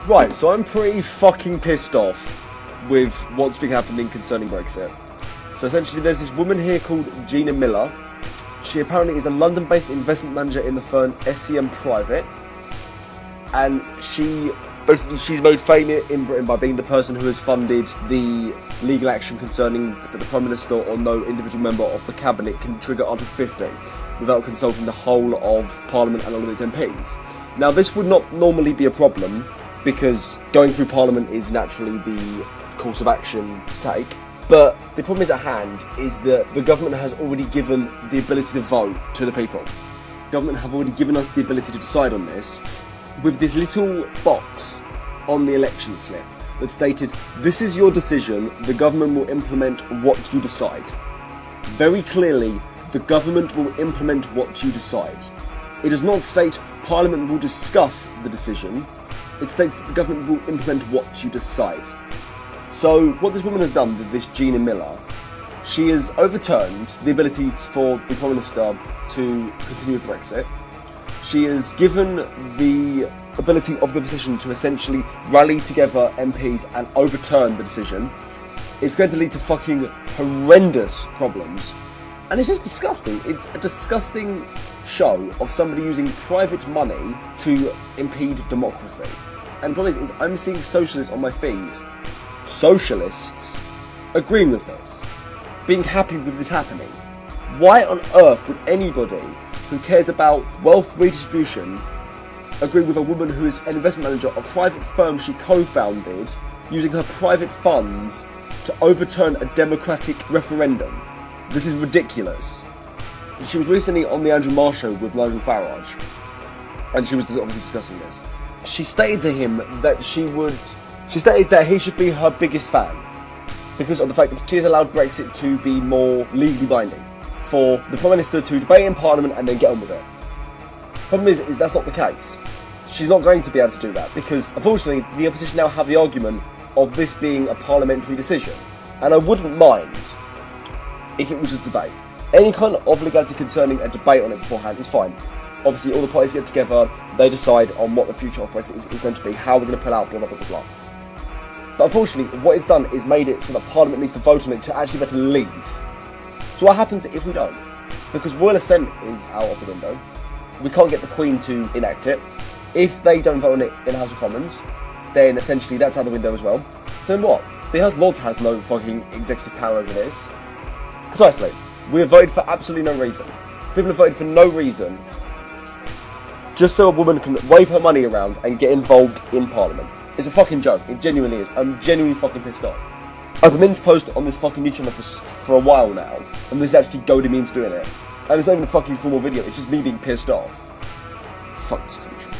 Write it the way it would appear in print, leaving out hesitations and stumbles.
Right, so I'm pretty fucking pissed off with what's been happening concerning Brexit. So essentially there's this woman here called Gina Miller. She apparently is a London-based investment manager in the firm SEM Private. And she's made fame in Britain by being the person who has funded the legal action concerning that the Prime Minister or no individual member of the Cabinet can trigger Article 50 without consulting the whole of Parliament and all of its MPs. Now this would not normally be a problem, because going through Parliament is naturally the course of action to take. But the problem is at hand is that the government has already given the ability to vote to the people. The government have already given us the ability to decide on this with this little box on the election slip that stated, "This is your decision, the government will implement what you decide." Very clearly, the government will implement what you decide. It does not state Parliament will discuss the decision. It states that the government will implement what you decide. So what this woman has done with this Gina Miller, she has overturned the ability for the Prime Minister to continue with Brexit. She has given the ability of the opposition to essentially rally together MPs and overturn the decision. It's going to lead to fucking horrendous problems. And it's just disgusting. It's a disgusting show of somebody using private money to impede democracy. And the problem is I'm seeing socialists on my feed, socialists, agreeing with this, being happy with this happening. Why on earth would anybody who cares about wealth redistribution agree with a woman who is an investment manager of a private firm she co-founded, using her private funds to overturn a democratic referendum? This is ridiculous. She was recently on the Andrew Marr show with Nigel Farage, and she was obviously discussing this. She stated to him that she stated that he should be her biggest fan because of the fact that she has allowed Brexit to be more legally binding, for the Prime Minister to debate in Parliament and then get on with it. Problem is that's not the case. She's not going to be able to do that because, unfortunately, the opposition now have the argument of this being a parliamentary decision. And I wouldn't mind if it was just debate. Any kind of legality concerning a debate on it beforehand is fine. Obviously, all the parties get together, they decide on what the future of Brexit is going to be, how we're going to pull out, blah, blah, blah, blah, blah. But unfortunately, what it's done is made it so that Parliament needs to vote on it to actually better leave. So what happens if we don't? Because royal assent is out of the window. We can't get the Queen to enact it. If they don't vote on it in the House of Commons, then essentially that's out the window as well. So then what? The House of Lords has no fucking executive power over this. Precisely. We have voted for absolutely no reason. People have voted for no reason, just so a woman can wave her money around and get involved in Parliament. It's a fucking joke. It genuinely is. I'm genuinely fucking pissed off. I've been to post on this fucking YouTube channel for a while now, and this actually goaded me into doing it. And it's not even a fucking formal video, it's just me being pissed off. Fuck this country.